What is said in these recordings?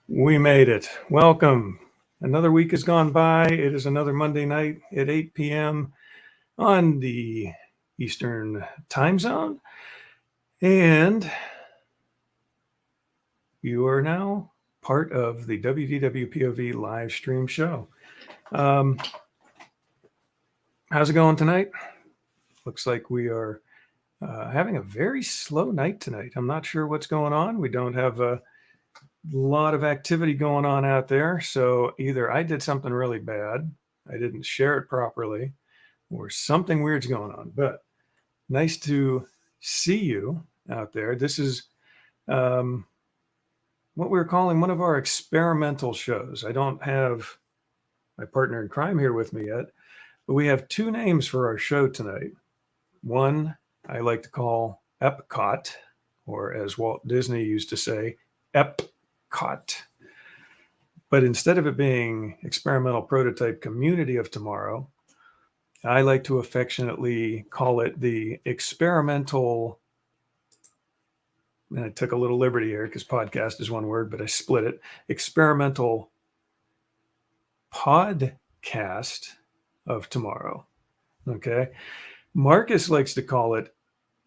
We made it. Welcome. Another week has gone by. It is another Monday night at 8 p.m. on the Eastern time zone. And you are now part of the WDWpov live stream show. How's it going tonight? Looks like we are having a very slow night tonight. I'm not sure what's going on. We don't have a lot of activity going on out there. So either I did something really bad, I didn't share it properly, or something weird's going on. But nice to see you out there. This is what we're calling one of our experimental shows. I don't have my partner in crime here with me yet, but we have two names for our show tonight. One I like to call EPCOT, or as Walt Disney used to say, EPCOT. But instead of it being Experimental Prototype Community of Tomorrow, I like to affectionately call it the Experimental, and I took a little liberty here because podcast is one word, but I split it, Experimental Podcast of Tomorrow. Okay. Marcus likes to call it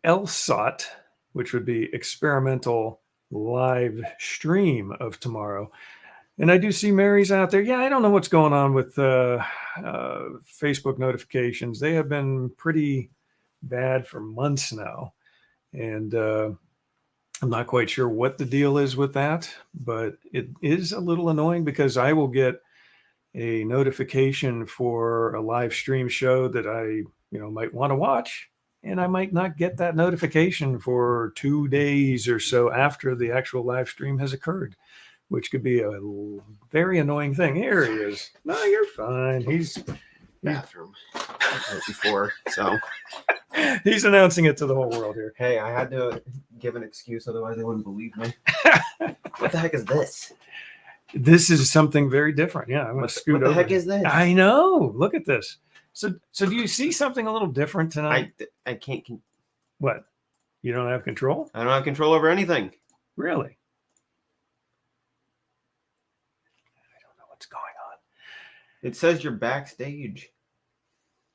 ELSOT, which would be Experimental Live Stream of Tomorrow. And I do see Mary's out there. Yeah, I don't know what's going on with Facebook notifications. They have been pretty bad for months now. And I'm not quite sure what the deal is with that, but it is a little annoying because I will get a notification for a live stream show that I might want to watch, and I might not get that notification for 2 days or so after the actual live stream has occurred, which could be a very annoying thing. Here he is. No, you're fine. He's bathroom right before, so he's announcing it to the whole world here. Hey, I had to give an excuse, otherwise they wouldn't believe me. What the heck is this? This is something very different. Yeah, I'm going to scoot over. What the heck is this? I know. Look at this. So do you see something a little different tonight? I can't. What? You don't have control? I don't have control over anything. Really? I don't know what's going on. It says you're backstage.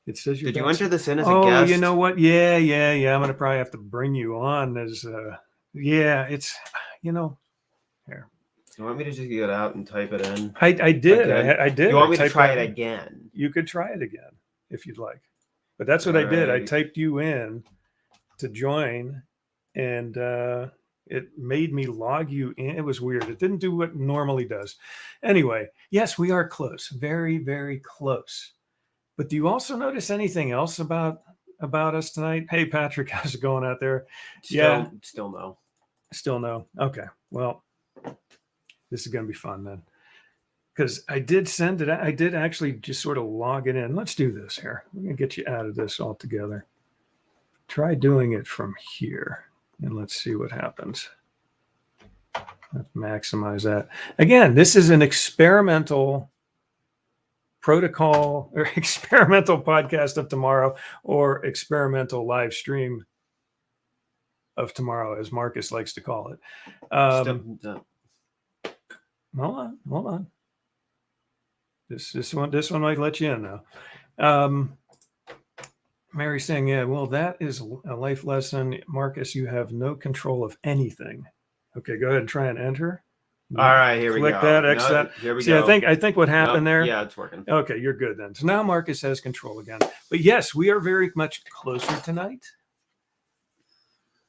It says you're Did you enter this in as a guest? guest? You know what? Yeah. I'm going to probably have to bring you on as it's, here. You want me to just get it out and type it in? I did. Okay. I did. You want me to try it again? You could try it again if you'd like. But that's what I did. I typed you in to join, and it made me log you in. It was weird. It didn't do what it normally does. Anyway, yes, we are close. Very, very close. But do you also notice anything else about us tonight? Hey, Patrick, how's it going out there? Still no. Still no. Okay. Well, this is going to be fun then. Because I did send it. I did actually just sort of log it in. Let's do this here. We're going to get you out of this altogether. Try doing it from here. And let's see what happens. Let's maximize that. Again, this is an experimental protocol or experimental podcast of tomorrow, or experimental live stream of tomorrow, as Marcus likes to call it. Hold on. This one might let you in now. Mary's saying, yeah, well, that is a life lesson. Marcus, you have no control of anything. Okay, go ahead and try and enter. All right, here we go. Click that, X that. Here we See, go. I think what happened there. Yeah, it's working. Okay, you're good then. So now Marcus has control again. But yes, we are very much closer tonight.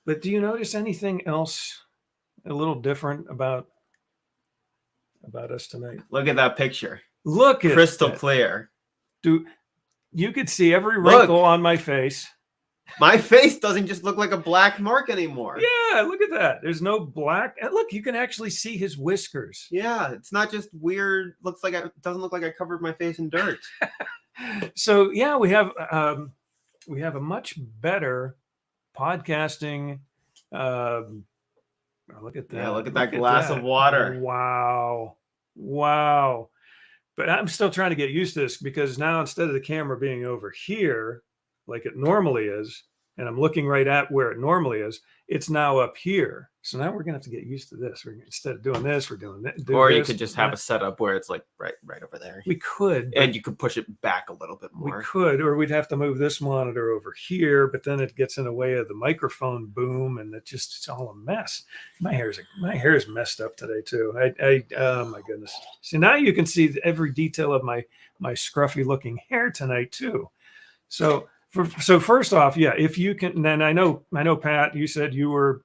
But do you notice anything else a little different about us tonight? Look at that picture. Look at crystal that. Clear. Dude, you could see every wrinkle on my face. My face doesn't just look like a black mark anymore. Yeah, look at that. There's no black. And look, you can actually see his whiskers. Yeah, it's not just weird. It doesn't look like I covered my face in dirt. So yeah, we have a much better podcasting. Look at that. Yeah, look at that glass of water. Wow. But I'm still trying to get used to this, because now instead of the camera being over here, like it normally is, and I'm looking right at where it normally is, it's now up here. So now we're gonna have to get used to this. Instead of doing this, we're doing that. Or you could just have a setup where it's like right over there. We could, and you could push it back a little bit more. We could, or we'd have to move this monitor over here, but then it gets in the way of the microphone boom, and it's all a mess. My hair is messed up today too. Oh my goodness. See, now you can see every detail of my scruffy looking hair tonight too. So first off, yeah, if you can, then I know Pat,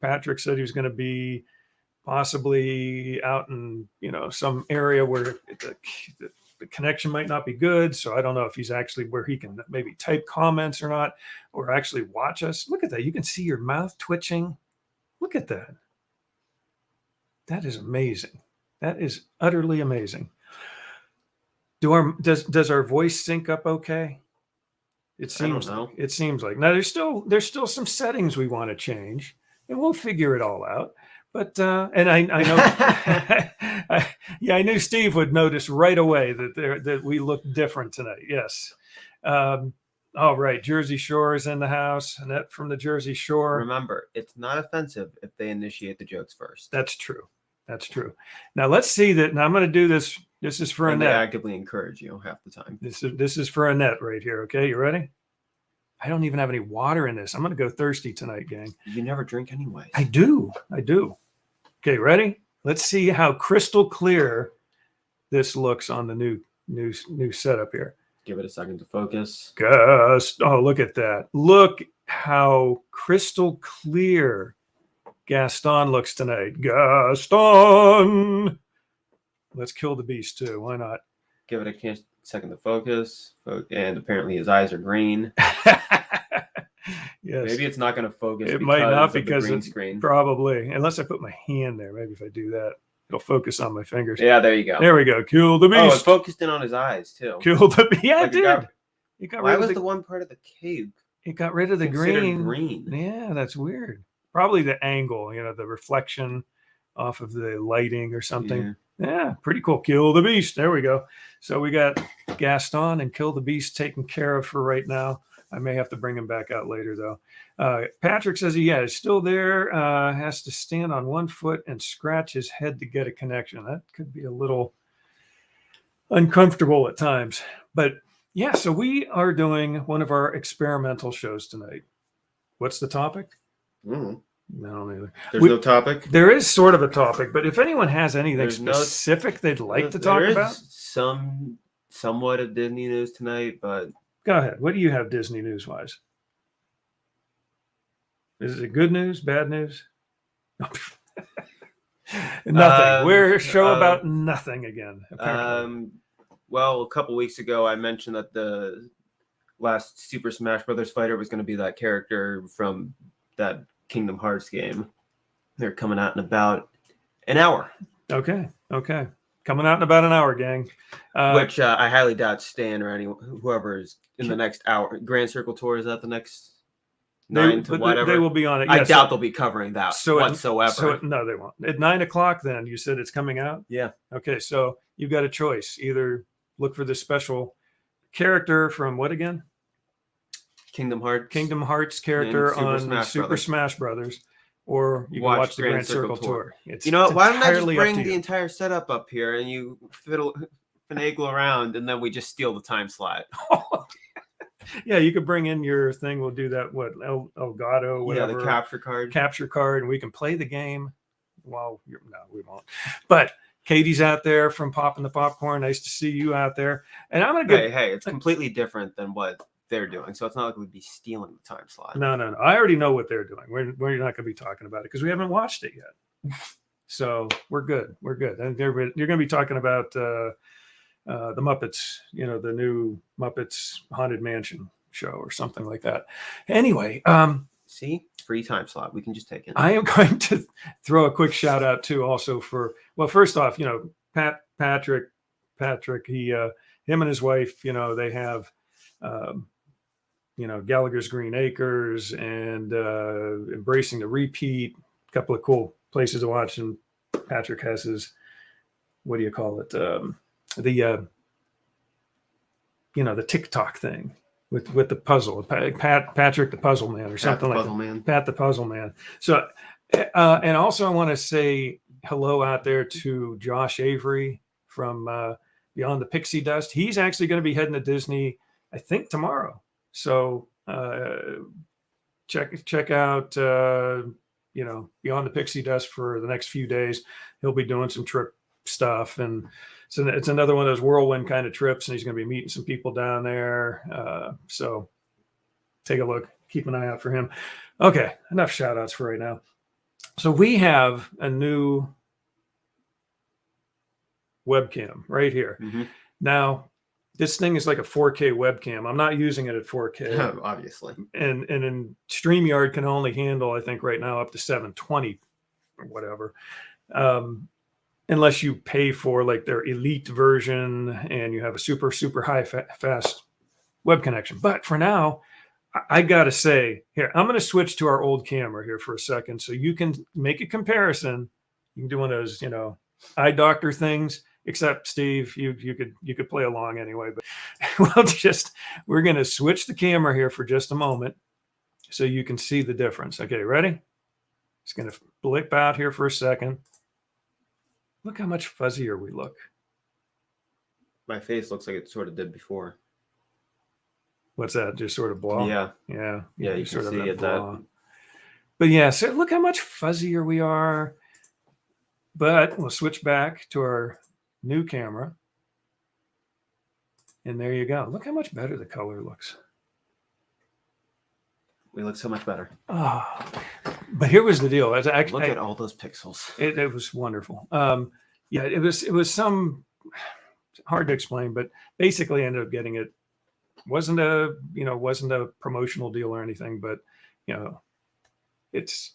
Patrick said he was going to be possibly out in, some area where the connection might not be good. So I don't know if he's actually where he can maybe type comments or not, or actually watch us. Look at that. You can see your mouth twitching. Look at that. That is amazing. That is utterly amazing. Does our voice sync up okay? It seems like now there's still some settings we want to change, and we'll figure it all out. But and I know, I knew Steve would notice right away that we look different tonight. Yes. All right, Jersey Shore is in the house. Annette from the Jersey Shore. Remember, it's not offensive if they initiate the jokes first. That's true. Now let's see that. Now I'm going to do this. This is for Annette. They actively encourage you half the time. This is for Annette right here. Okay, you ready? I don't even have any water in this. I'm going to go thirsty tonight, gang. You never drink anyway. I do. Okay, ready? Let's see how crystal clear this looks on the new setup here. Give it a second to focus. Oh, look at that. Look how crystal clear Gaston looks tonight. Gaston. Let's kill the beast too. Why not? Give it a second to focus. And apparently his eyes are green. Yes. Maybe it's not going to focus. It might not because of the green it's screen. Probably, unless I put my hand there. Maybe if I do that, it'll focus on my fingers. Yeah, there you go. There we go. Kill the beast. Oh, it focused in on his eyes too. Kill the beast. Yeah, it did. Why was the one part of the cave? It got rid of the green. Green. Yeah, that's weird. Probably the angle, the reflection off of the lighting or something. Yeah, pretty cool. Kill the beast. There we go. So we got Gaston and Kill the Beast taken care of for right now. I may have to bring him back out later, though. Patrick says he's still there. Has to stand on one foot and scratch his head to get a connection. That could be a little uncomfortable at times. But yeah, so we are doing one of our experimental shows tonight. What's the topic? No, neither. There's no topic. There is sort of a topic, but if anyone has anything specific they'd like to talk about, somewhat of Disney news tonight, but go ahead. What do you have Disney news wise? Is it good news, bad news? Nothing. We're a show about nothing again. Apparently. Well, a couple weeks ago, I mentioned that the last Super Smash Brothers fighter was going to be that character from that Kingdom Hearts game. They're coming out in about an hour. Okay. Coming out in about an hour, gang. Which I highly doubt Stan or whoever is in the next hour. Grand Circle Tour, is that the next 9 to whatever? They will be on it. I doubt they'll be covering that whatsoever. No, they won't. At 9 o'clock then, you said it's coming out? Yeah. Okay, so you've got a choice. Either look for this special character from what again? Kingdom Hearts character on Super Smash Brothers, or you can watch the Grand Circle Tour. You know what? Why don't I just bring the entire setup up here and you finagle around, and then we just steal the time slot? Yeah, you could bring in your thing. We'll do that. What Elgato? Whatever. Yeah, the capture card, and we can play the game. Well, no, we won't. But Katie's out there from Popping the Popcorn. Nice to see you out there. And I'm gonna Hey, it's completely different than what they're doing, so it's not like we'd be stealing the time slot. No. I already know what they're doing. We're not going to be talking about it because we haven't watched it yet. So we're good. And you're going to be talking about the Muppets, the new Muppets Haunted Mansion show or something like that. Anyway, see, free time slot. We can just take it. I am going to throw a quick shout out too, also for, well, first off, Patrick, him and his wife, they have, Gallagher's Green Acres and Embracing the Repeat, a couple of cool places to watch. And Patrick has his, what do you call it? The TikTok thing. with the puzzle, Patrick the Puzzle Man, or something like that. Man. Pat the Puzzle Man. So, and also I want to say hello out there to Josh Avery from Beyond the Pixie Dust. He's actually going to be heading to Disney, I think, tomorrow. So check out Beyond the Pixie Dust for the next few days. He'll be doing some trip stuff, and so it's another one of those whirlwind kind of trips, and he's going to be meeting some people down there. So take a look, keep an eye out for him. Okay, enough shout outs for right now. So we have a new webcam right here. Mm-hmm. Now, this thing is like a 4K webcam. I'm not using it at 4K. Obviously. And in StreamYard can only handle, I think right now, up to 720 or whatever. Unless you pay for like their elite version and you have a super, super high fast web connection. But for now, I got to say, here, I'm going to switch to our old camera here for a second so you can make a comparison. You can do one of those, eye doctor things, except Steve, you could play along anyway, but we're going to switch the camera here for just a moment so you can see the difference. Okay, ready? It's going to blip out here for a second. Look how much fuzzier we look. My face looks like it sort of did before. What's that? Just sort of blah? Yeah. Yeah. Yeah, you sort can of see it. That. But yeah, so look how much fuzzier we are. But we'll switch back to our new camera. And there you go. Look how much better the color looks. We look so much better. Oh, but here was the deal. Look at all those pixels. It was wonderful. Yeah, it was some hard to explain, but basically I ended up getting it. Wasn't a promotional deal or anything, but it's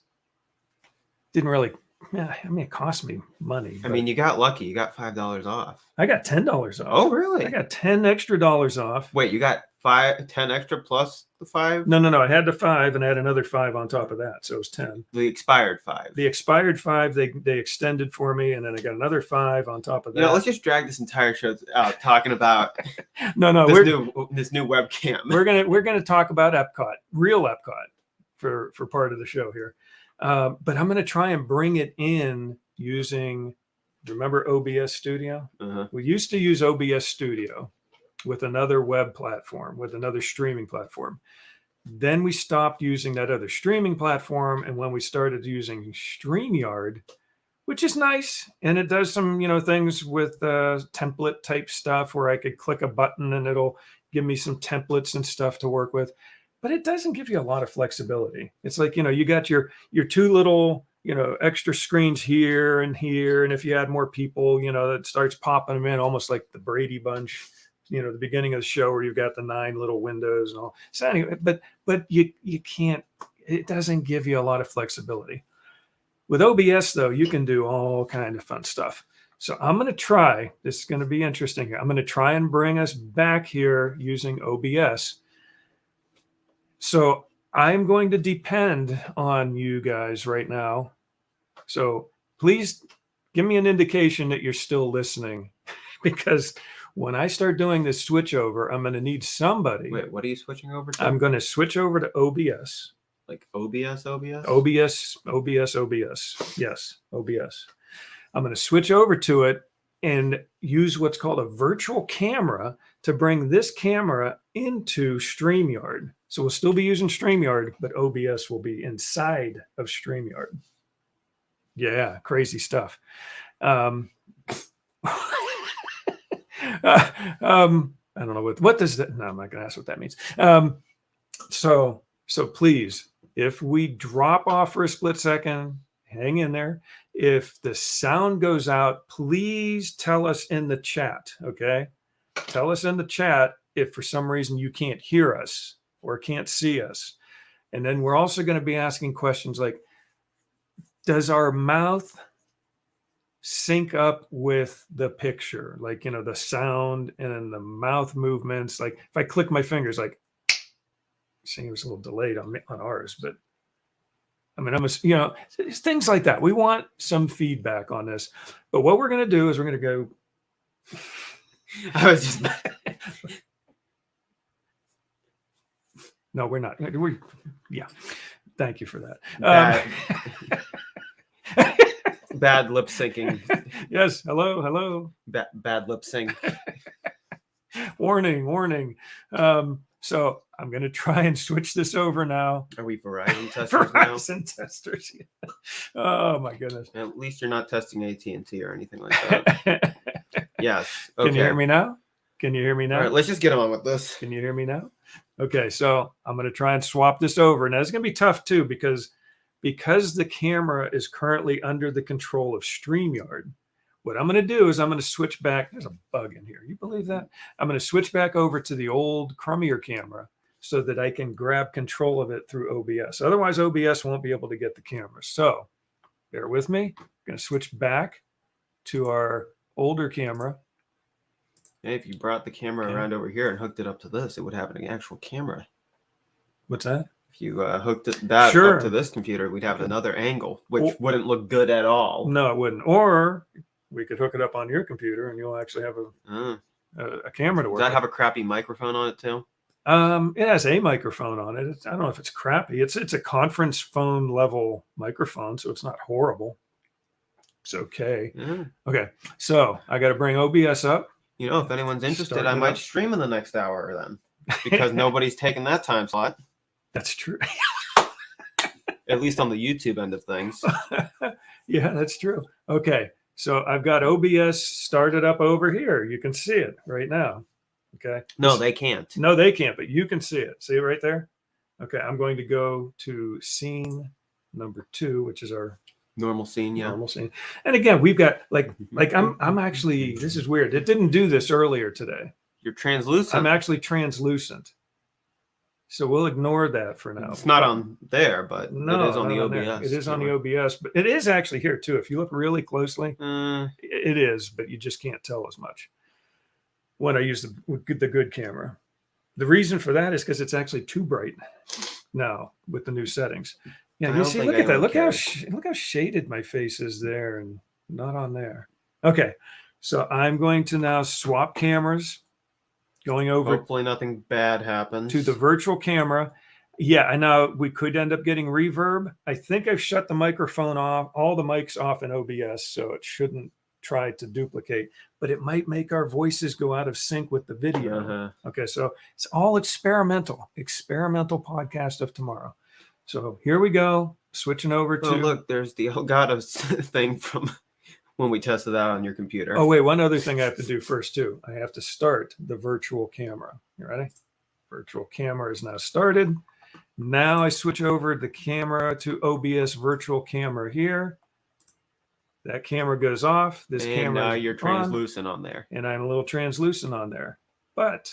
didn't really. Yeah, I mean, it cost me money. I mean, you got lucky. You got $5 off. I got $10 off. Oh, really? I got $10 extra off. Wait, you got 10 extra plus the 5? No. I had the 5 and I had another 5 on top of that, so it was 10. The expired 5. The expired 5 they extended for me, and then I got another 5 on top of that. Let's just drag this entire show out talking about this new webcam. We're gonna talk about EPCOT, real EPCOT, for part of the show here. But I'm going to try and bring it in using, remember OBS Studio? Uh-huh. We used to use OBS Studio with another web platform, with another streaming platform. Then we stopped using that other streaming platform. And when we started using StreamYard, which is nice, and it does some, things with template type stuff where I could click a button and it'll give me some templates and stuff to work with. But it doesn't give you a lot of flexibility. It's like, you got your 2 little, extra screens here. And if you add more people, that starts popping them in almost like the Brady Bunch, the beginning of the show where you've got the 9 little windows and all. So anyway, but you can't, it doesn't give you a lot of flexibility. With OBS though, you can do all kind of fun stuff. So I'm going to try, this is going to be interesting here. I'm going to try and bring us back here using OBS. So I'm going to depend on you guys right now. So please give me an indication that you're still listening, because when I start doing this switch over, I'm going to need somebody. Wait, what are you switching over to? I'm going to switch over to OBS. Like OBS? OBS. Yes, OBS. I'm going to switch over to it and use what's called a virtual camera to bring this camera into StreamYard. So we'll still be using StreamYard, but OBS will be inside of StreamYard. Yeah, crazy stuff. I don't know what does that. No, I'm not going to ask what that means. So please, if we drop off for a split second, hang in there. If the sound goes out, please tell us in the chat. Okay, tell us in the chat if for some reason you can't hear us or can't see us. And then we're also going to be asking questions like, does our mouth sync up with the picture? Like, the sound and the mouth movements. Like if I click my fingers, like, seeing it was a little delayed on ours, but I mean, it's things like that. We want some feedback on this. But what we're going to do is we're going to go. I was just. No, we're not. Yeah. Thank you for that. Bad lip syncing. Yes. Hello. Bad lip sync. Warning. So I'm going to try and switch this over now. Are we Verizon testers now? Verizon testers. Yeah. Oh my goodness. At least you're not testing AT&T or anything like that. Yes. Okay. Can you hear me now? All right, let's just get on with this. Can you hear me now? Okay, so I'm going to try and swap this over. Now it's going to be tough too because the camera is currently under the control of StreamYard. What I'm going to do is I'm going to switch back. There's a bug in here. You believe that? I'm going to switch back over to the old crummier camera so that I can grab control of it through OBS. Otherwise, OBS won't be able to get the camera. So bear with me. I'm going to switch back to our older camera. Hey, if you brought the camera around over here and hooked it up to this, it would have an actual camera. What's that? If you hooked that up to this computer, we'd have another angle, which wouldn't look good at all. No, it wouldn't. Or we could hook it up on your computer and you'll actually have a camera to work. Does that have a crappy microphone on it too? It has a microphone on it. I don't know if it's crappy. It's a conference phone level microphone, so it's not horrible. It's okay. Okay, so I got to bring OBS up. You know, if anyone's interested, I might stream in the next hour then, because nobody's taking that time slot. That's true. At least on the YouTube end of things. Yeah, that's true. Okay, so I've got OBS started up over here. You can see it right now. Okay. No, they can't. No, they can't, but you can see it. See it right there? Okay, I'm going to go to scene number 2, which is our normal scene. Yeah. Normal scene. And again, we've got like I'm actually, this is weird. It didn't do this earlier today. You're translucent. I'm actually translucent. So we'll ignore that for now. It's not on there, but no, it is on the OBS. It is on the OBS, but it is actually here too. If you look really closely, it is, but you just can't tell as much when I use the good camera. The reason for that is because it's actually too bright now with the new settings. Yeah, you see, look at that. Look how shaded my face is there and not on there. Okay, so I'm going to now swap cameras, going over. Hopefully nothing bad happens. To the virtual camera. Yeah, I know we could end up getting reverb. I think I've shut the microphone off, all the mics off in OBS, so it shouldn't try to duplicate, but it might make our voices go out of sync with the video. Okay, so it's all experimental podcast of tomorrow. So here we go, switching over to. Look, there's the Elgato thing from when we tested that on your computer. Oh, wait, one other thing I have to do first, too. I have to start the virtual camera. You ready? Virtual camera is now started. Now I switch over the camera to OBS virtual camera here. That camera goes off. This camera. Now you're translucent on there. And I'm a little translucent on there. But.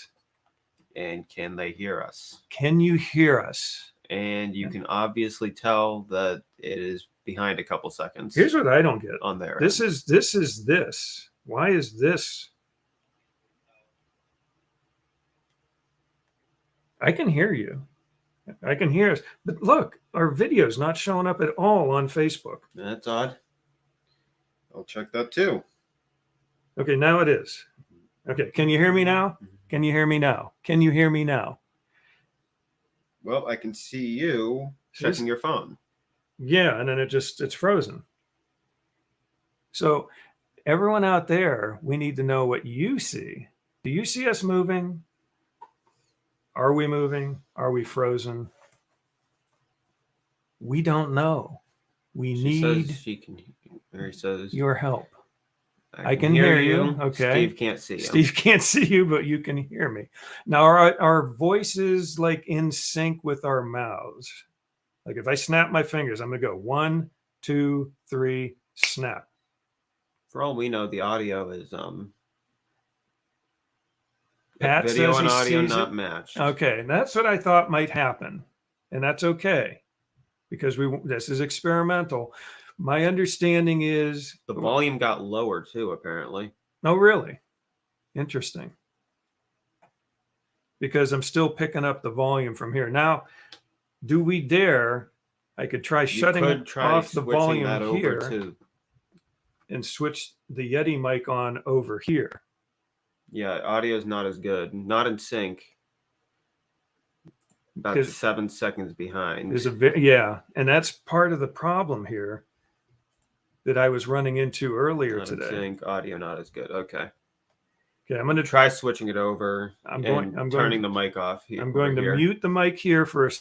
And can they hear us? Can you hear us? And you can obviously tell that it is behind a couple seconds. Here's what I don't get on there. This is this. Why is this? I can hear you. I can hear us. But look, our video's not showing up at all on Facebook. That's odd. I'll check that too. Okay, now it is. Okay, can you hear me now? Can you hear me now? Can you hear me now? Well, I can see you checking your phone. Yeah, and then it's frozen. So everyone out there, we need to know what you see. Do you see us moving? Are we moving? Are we frozen? We don't know. We need your help. I can hear you. Okay. Steve can't see you. Steve can't see you, but you can hear me. Now, our voices like in sync with our mouths. Like if I snap my fingers, I'm going to go 1, 2, 3, snap. For all we know, the audio is Pat video says and he audio sees not it. matched. Okay, that's what I thought might happen, and that's okay because this is experimental. My understanding is the volume got lower too, apparently. Oh, really? Interesting. Because I'm still picking up the volume from here. Now, do we dare? I could try shutting off the volume here and switch the Yeti mic on over here. Yeah, audio is not as good. Not in sync. About 'Cause 7 seconds behind. there's yeah, and that's part of the problem here that I was running into earlier Out of today. sync, audio not as good. Okay. Okay, I'm going to Try switching it over I'm and going turning to, the mic off I'm over going to here. mute the mic here for a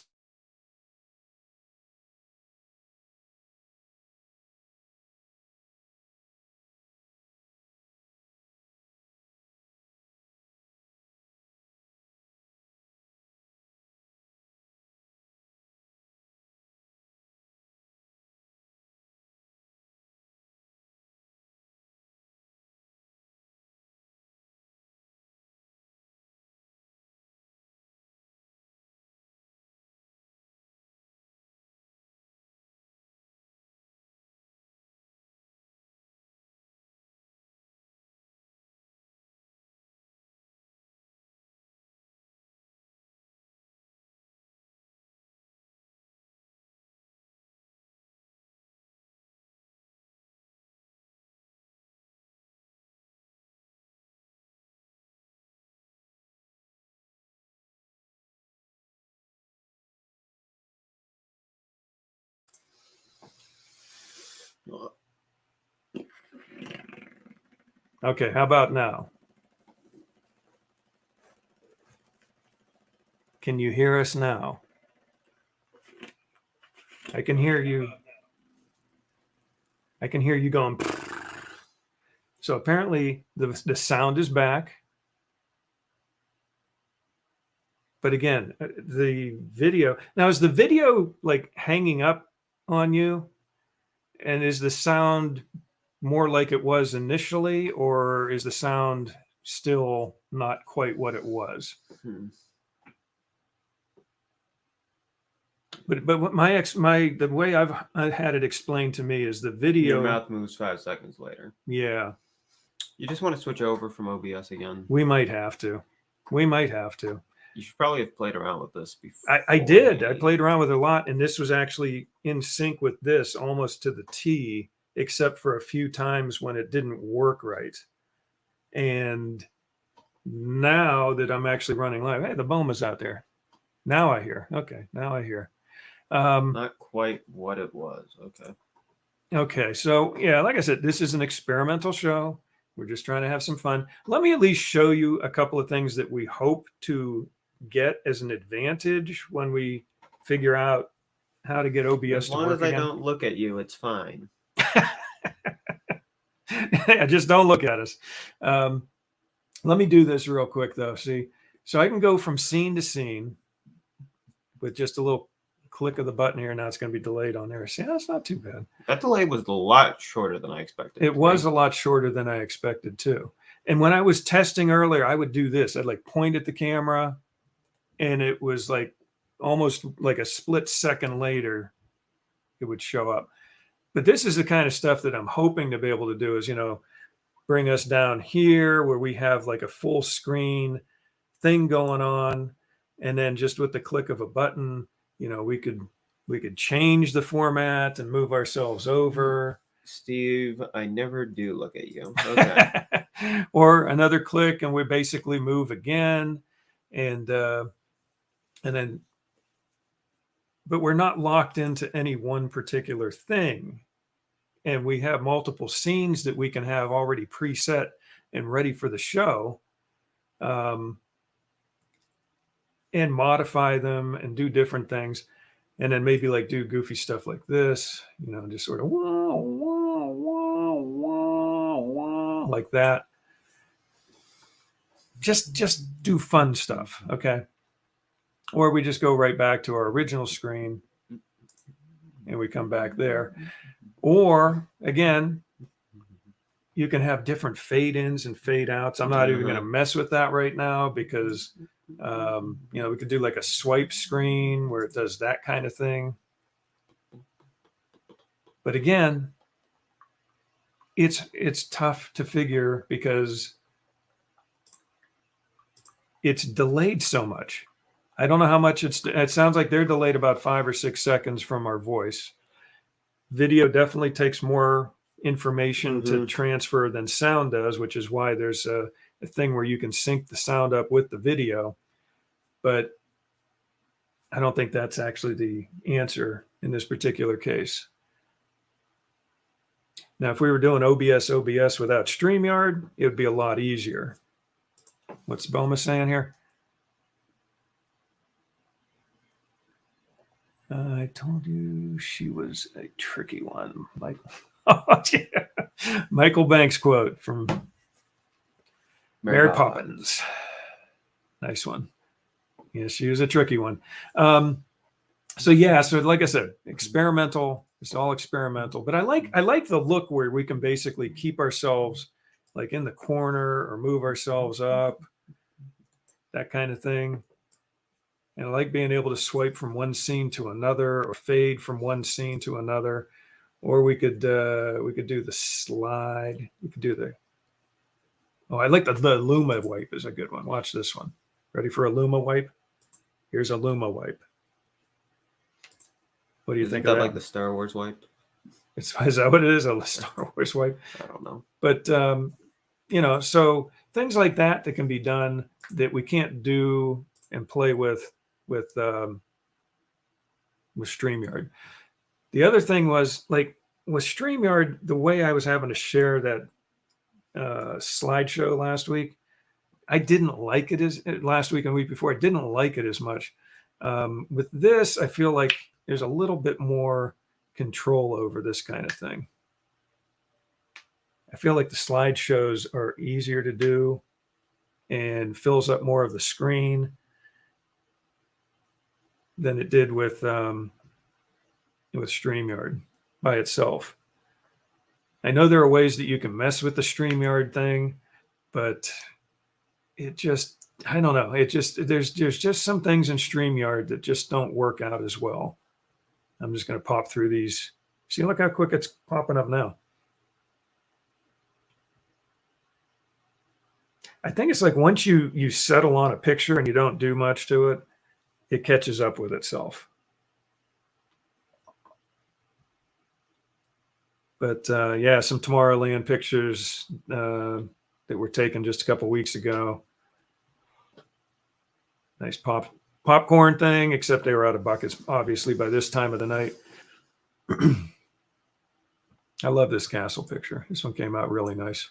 Okay, how about now? Can you hear us now? I can hear you. I can hear you going. So apparently the sound is back. But again, the video now, is the video like hanging up on you? And is the sound more like it was initially, or is the sound still not quite what it was? Hmm. But what the way I had it explained to me is the video. Your mouth moves 5 seconds later. Yeah, You just want to switch over from OBS again. we might have to. We might have to. You should probably have played around with this before. I did. I played around with it a lot, and this was actually in sync with this almost to the T, except for a few times when it didn't work right. And now that I'm actually running live, hey, the Boma's out there. Now I hear. Okay, now I hear. Not quite what it was. Okay. Okay, so yeah, like I said, this is an experimental show. We're just trying to have some fun. Let me at least show you a couple of things that we hope to get as an advantage when we figure out how to get OBS As to long work as I again. don't look at you, it's fine. Just don't look at us. Let me do this real quick though. See, so I can go from scene to scene with just a little click of the button here. Now it's going to be delayed on there. See, that's not too bad. That delay was a lot shorter than I expected. It was a lot shorter than I expected too. And when I was testing earlier, I would do this. I'd like point at the camera, and it was like almost like a split second later, it would show up. But this is the kind of stuff that I'm hoping to be able to do is, bring us down here where we have like a full screen thing going on. And then just with the click of a button, we could change the format and move ourselves over. Steve, I never do look at you. Okay. Or another click and we basically move again. And then, but we're not locked into any one particular thing. And we have multiple scenes that we can have already preset and ready for the show, and modify them and do different things. And then maybe like do goofy stuff like this, just sort of wah, wah, wah, wah, wah, like that. Just do fun stuff, okay? Or we just go right back to our original screen and we come back there. Or again, you can have different fade ins and fade outs. I'm not even going to mess with that right now because, we could do like a swipe screen where it does that kind of thing. But again, it's tough to figure because it's delayed so much. I don't know how much it sounds like they're delayed about 5 or 6 seconds from our voice. Video definitely takes more information to transfer than sound does, which is why there's a thing where you can sync the sound up with the video. But I don't think that's actually the answer in this particular case. Now, if we were doing OBS without StreamYard, it would be a lot easier. What's Boma saying here? I told you she was a tricky one. Like, oh, yeah. Michael Banks quote from Mary Poppins. Nice one. Yeah, she was a tricky one. So yeah, so like I said, experimental. It's all experimental. But I like the look where we can basically keep ourselves like in the corner or move ourselves up, that kind of thing. And I like being able to swipe from one scene to another or fade from one scene to another. Or we could do the slide. We could do the. Oh, I like the Luma wipe is a good one. Watch this one. Ready for a Luma wipe? Here's a Luma wipe. What do you think of that? Like the Star Wars wipe? Is that what it is? A Star Wars wipe? I don't know. But so things like that can be done that we can't do and play with StreamYard. The other thing was like with StreamYard, the way I was having to share that slideshow last week, I didn't like it as last week and the week before. I didn't like it as much. With this, I feel like there's a little bit more control over this kind of thing. I feel like the slideshows are easier to do and fills up more of the screen than it did with StreamYard by itself. I know there are ways that you can mess with the StreamYard thing, but it just, I don't know. It just, there's just some things in StreamYard that just don't work out as well. I'm just going to pop through these. See, look how quick it's popping up now. I think it's like once you settle on a picture and you don't do much to it, it catches up with itself. But yeah, some Tomorrowland pictures that were taken just a couple weeks ago. Nice popcorn thing, except they were out of buckets, obviously, by this time of the night. I love this castle picture. This one came out really nice.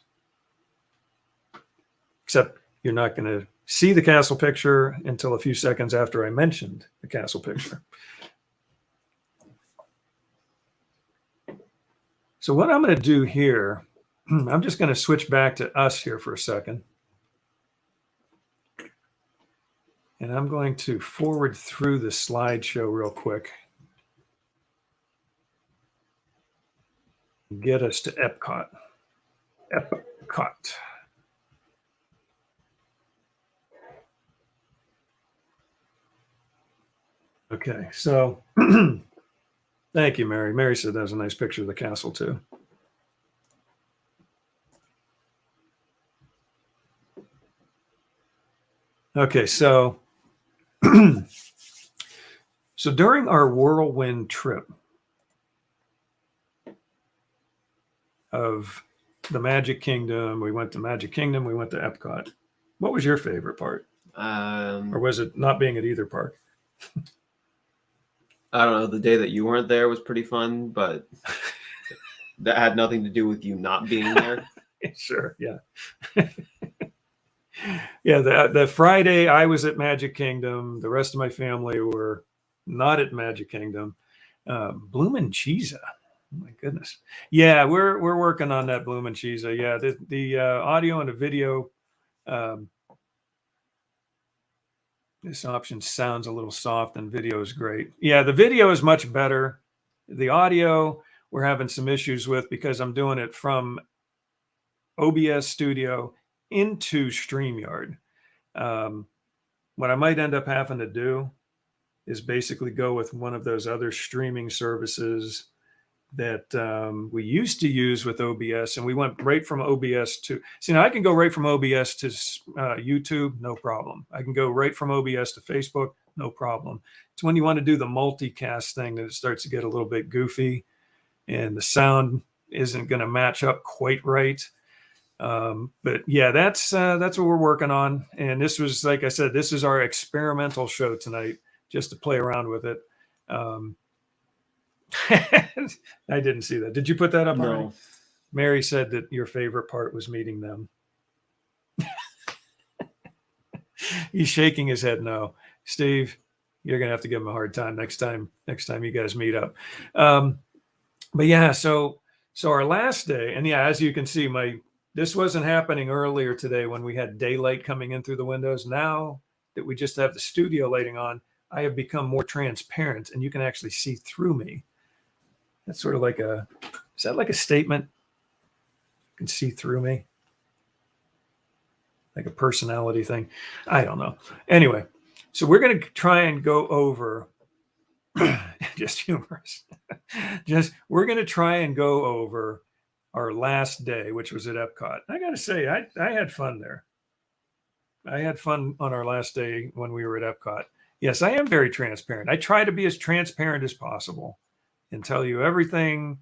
Except you're not going to see the castle picture until a few seconds after I mentioned the castle picture. So what I'm going to do here, I'm just going to switch back to us here for a second. And I'm going to forward through the slideshow real quick. Get us to EPCOT. EPCOT. Okay, so thank you, Mary. Mary said that was a nice picture of the castle, too. Okay, so so during our whirlwind trip of the Magic Kingdom, we went to Magic Kingdom, we went to EPCOT. What was your favorite part? Or was it not being at either park? I don't know. The day that you weren't there was pretty fun, but that had nothing to do with you not being there. Sure, yeah. Yeah, the Friday I was at Magic Kingdom. The rest of my family were not at Magic Kingdom. Bloomin' Cheesa. Oh my goodness. Yeah, we're working on that Bloomin' Cheesa. Yeah, the audio and the video. This option sounds a little soft and video is great. Yeah, the video is much better. The audio we're having some issues with because I'm doing it from OBS Studio into StreamYard. What I might end up having to do is basically go with one of those other streaming services that we used to use with OBS, and we went right from OBS to, see, now I can go right from OBS to YouTube, no problem. I can go right from OBS to Facebook, no problem. It's when you want to do the multicast thing that it starts to get a little bit goofy and the sound isn't going to match up quite right. But yeah, that's what we're working on. And this was, like I said, this is our experimental show tonight. just to play around with it. I didn't see that. Did you put that up already? No. Mary said that your favorite part was meeting them. He's shaking his head no. Steve, you're gonna have to give him a hard time next time you guys meet up. But yeah, so our last day, and yeah, as you can see, this wasn't happening earlier today when we had daylight coming in through the windows. Now that we just have the studio lighting on, I have become more transparent, and you can actually see through me. That's sort of like is that like a statement? You can see through me, like a personality thing. I don't know. Anyway, so we're going to try and go over just humorous. We're going to try and go over our last day, which was at EPCOT. I got to say, I had fun there. I had fun on our last day when we were at EPCOT. Yes, I am very transparent. I try to be as transparent as possible and tell you everything,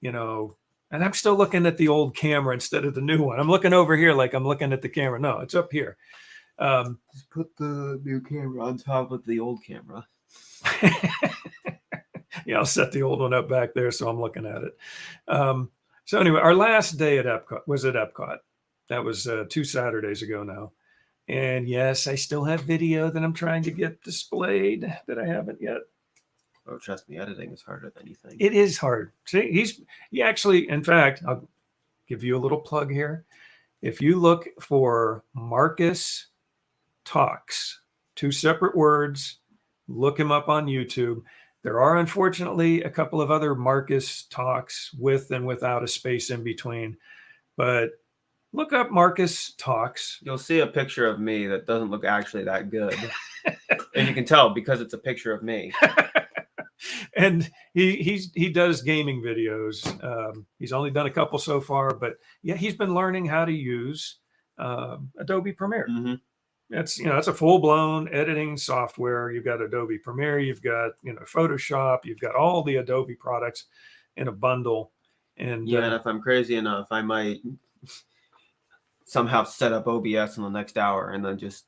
and I'm still looking at the old camera instead of the new one. I'm looking over here like I'm looking at the camera. No, it's up here. Just put the new camera on top of the old camera. Yeah, I'll set the old one up back there so I'm looking at it. So anyway, our last day at EPCOT was at EPCOT. That was 2 Saturdays ago now. And yes, I still have video that I'm trying to get displayed that I haven't yet. Oh, trust me, editing is harder than you think. It is hard. See, he actually, in fact, I'll give you a little plug here. If you look for Marcus Talks, 2 separate words, look him up on YouTube. There are unfortunately a couple of other Marcus Talks with and without a space in between, but look up Marcus Talks. You'll see a picture of me that doesn't look actually that good. And you can tell because it's a picture of me. And he does gaming videos. He's only done a couple so far, but yeah, he's been learning how to use Adobe Premiere. Mm-hmm. That's a full-blown editing software. You've got Adobe Premiere, you've got Photoshop, you've got all the Adobe products in a bundle. And yeah, and if I'm crazy enough, I might somehow set up OBS in the next hour and then just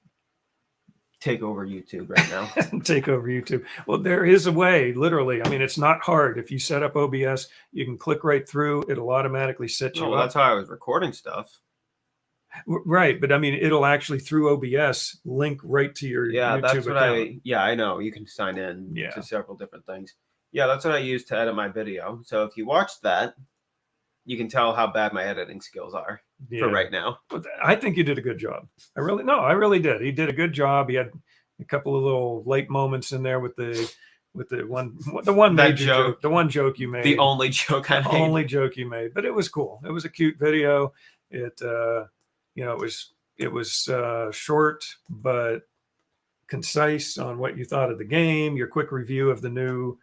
take over YouTube right now. Take over YouTube. Well, there is a way, literally. I mean, it's not hard. If you set up OBS, you can click right through. It'll automatically set you up. That's how I was recording stuff. Right, but I mean, it'll actually through OBS link right to your YouTube that's what account. I know. You can sign in to several different things. Yeah, that's what I use to edit my video. So if you watch that, you can tell how bad my editing skills are for right now. But I think you did a good job. I really did. He did a good job. He had a couple of little light moments in there with the one major joke, the one joke you made. The only joke I made. The only joke you made, but it was cool. It was a cute video. It it was short but concise on what you thought of the game. Your quick review of the new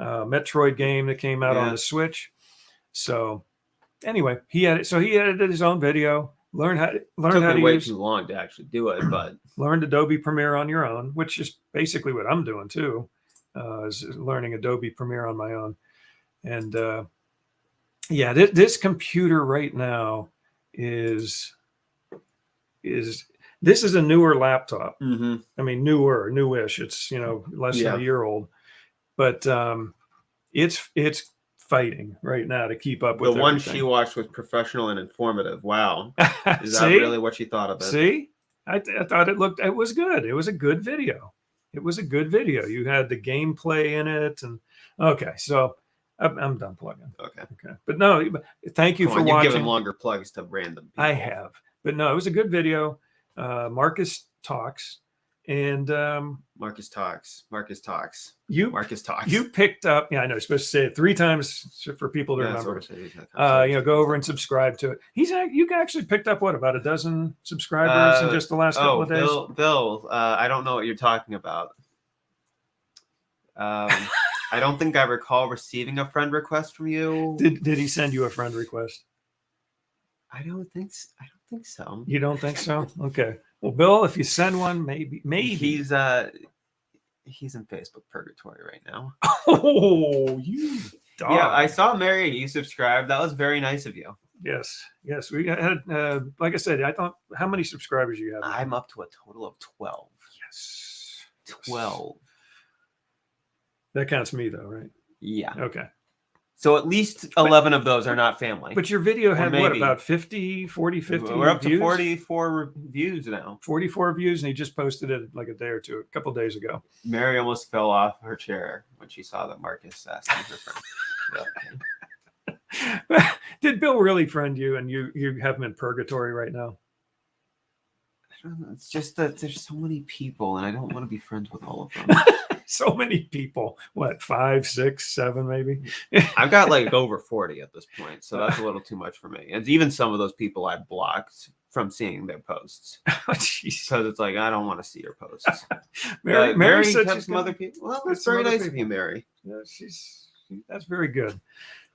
Metroid game that came out on the Switch. So anyway, he edited his own video. Learned how to way use. Too long to actually do it, but learned Adobe Premiere on your own, which is basically what I'm doing too, is learning Adobe Premiere on my own. And this computer right now is this is a newer laptop. Mm-hmm. I mean, newish. It's less than a year old, but it's fighting right now to keep up with the one she watched was professional and informative. Wow, is that really what she thought of it? See, I thought it was good. It was a good video. You had the gameplay in it, and okay, so I'm done plugging. Okay, but no, thank you for watching. You've given longer plugs to random people. I have. But no, it was a good video. Marcus Talks and Marcus Talks. You picked up. Yeah, I know. You're supposed to say it 3 times for people to remember. Go over and subscribe to it. You actually picked up about a dozen subscribers in just the last couple of days. Bill, I don't know what you're talking about. I don't think I recall receiving a friend request from you. Did he send you a friend request? I don't think so. You don't think so? Okay. Well, Bill, if you send one, maybe he's in Facebook purgatory right now. Oh, you dog. Yeah, I saw Mary. You subscribed. That was very nice of you. Yes. We had, like I said, how many subscribers you have? I'm up to a total of 12. Yes. 12. That counts me though, right? Yeah. Okay. So at least 11 of those are not family. But your video had what, maybe. about 50 We're up to views? 44 views now. 44 views, and he just posted it like a day or two, a couple days ago. Mary almost fell off her chair when she saw that Marcus asked her friend. Did Bill really friend you, and you have him in purgatory right now? I don't know. It's just that there's so many people, and I don't want to be friends with all of them. So many people. What, 5, 6, 7, maybe? I've got like over 40 at this point, so that's a little too much for me. And even some of those people I blocked from seeing their posts. Oh, jeez. Because it's like, I don't want to see your posts. Mary said kept she's some gonna- other people. Well, that's some very other nice of people. you, Mary. Yeah, that's very good.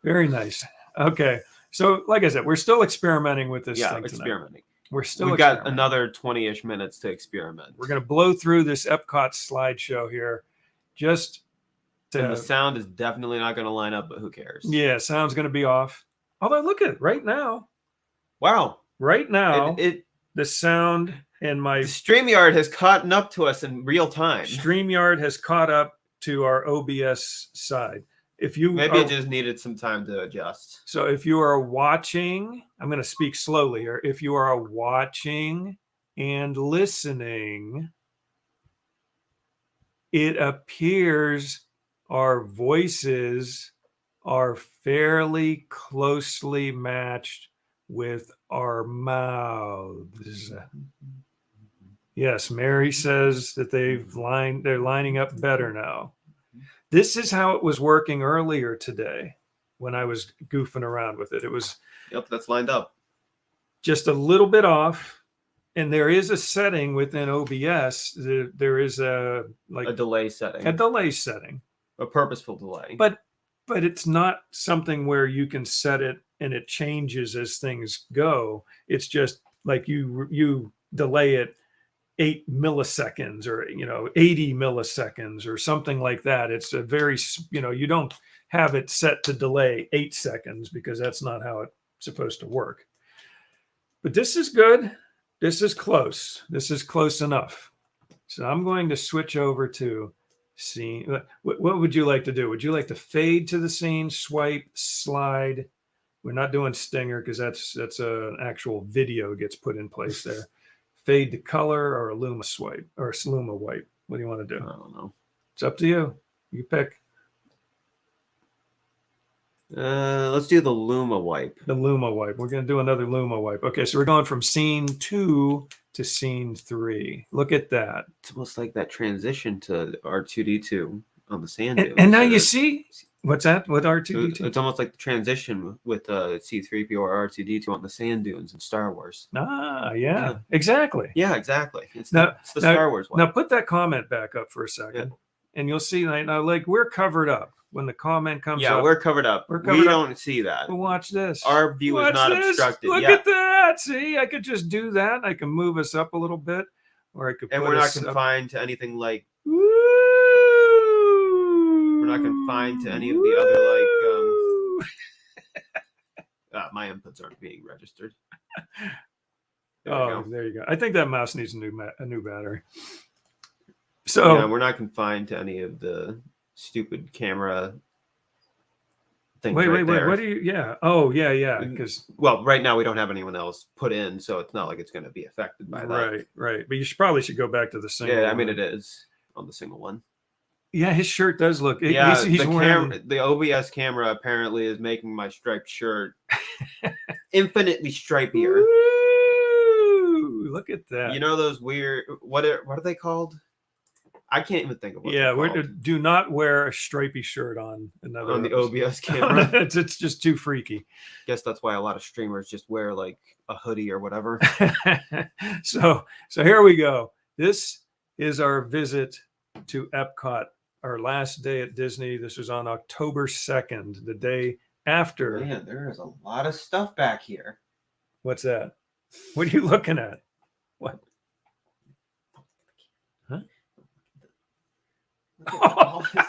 Very nice. Okay. So, like I said, we're still experimenting with this Yeah, thing tonight. experimenting. We're still We've got experimenting. another 20-ish minutes to experiment. We're going to blow through this EPCOT slideshow here. Just to, And the sound is definitely not going to line up, but who cares? yeah, sound's going to be off. Although, look at it right now. Wow. Right now, The the sound and my StreamYard has caught up to us in real time. StreamYard has caught up to our OBS side. If you Maybe are, it just needed some time to adjust. so if you are watching, I'm going to speak slowly here. If you are watching and listening, it appears our voices are fairly closely matched with our mouths. Yes, Mary says that they're lining up better now. This is how it was working earlier today when I was goofing around with it. It was Yep, that's lined up. just a little bit off. And there is a setting within OBS. There is a delay setting. a delay setting, A purposeful delay. but it's not something where you can set it and it changes as things go. It's just like you delay it 8 milliseconds or 80 milliseconds or something like that. It's a very you don't have it set to delay 8 seconds because that's not how it's supposed to work. But this is good. This is close. This is close enough. So I'm going to switch over to scene. What would you like to do? Would you like to fade to the scene, swipe, slide? We're not doing stinger because that's an actual video gets put in place there. Fade to color or a Luma swipe or a Luma wipe. What do you want to do? I don't know. It's up to you. You pick. Let's do the Luma wipe. The Luma wipe. We're going to do another Luma wipe. Okay, so we're going from scene 2 to scene 3. Look at that. It's almost like that transition to R2D2 on the sand dunes. And now you see what's that? What R2D2? It's almost like the transition with C-3PO or R2D2 on the sand dunes in Star Wars. Yeah, exactly. Yeah, exactly. It's Now- the now- Star Wars one. Now put that comment back up for a second, and you'll see now, like we're covered up when the comment comes Yeah, up. we're covered up. We're We covered up. don't see that. Well, watch this. Our view Watch is not this. obstructed. Look Yeah. at that. See, I could just do that. I can move us up a little bit, or I could. And put we're not us up. confined to anything like. Woo! We're not confined to any of the other like. My inputs aren't being registered. There we go. There you go. I think that mouse needs a new battery. So Yeah, we're not confined to any of the stupid camera things. wait. there. What do you? Yeah. Oh, yeah. Because Well, right now we don't have anyone else put in, so it's not like it's going to be affected by that. right. But you probably should go back to the single. Yeah, I mean one. it is on the single one. Yeah, his shirt does look. Yeah, he's wearing. the OBS camera apparently is making my striped shirt infinitely stripier. Woo! Look at that. You know those weird what are they called? I can't even think of what. Yeah, they're called. do not wear a stripy shirt on another On the episode. OBS camera. it's just too freaky. Guess that's why a lot of streamers just wear like a hoodie or whatever. So here we go. This is our visit to EPCOT, our last day at Disney. This was on October 2nd, the day after. Man, there is a lot of stuff back here. What's that? What are you looking at? What? Huh? Look at all this-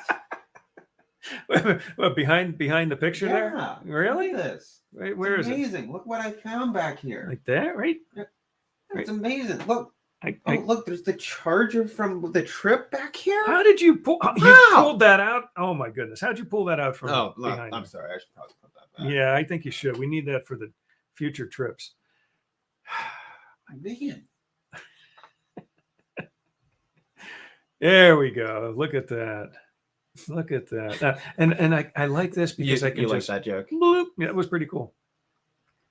What, behind the picture there? Yeah, Really? Look at this. Wait, where It's is it? amazing. Look what I found back here. Like that, right? It's amazing. Look, Oh, look, there's the charger from the trip back here. How did you pull? Wow. You pulled that out? Oh my goodness! How'd you pull that out from behind? I'm you? sorry. I should probably put that back. Yeah, I think you should. We need that for the future trips. Man. There we go. Look at that. Look at that. And I like this because I can like just that joke. bloop. Yeah, it was pretty cool.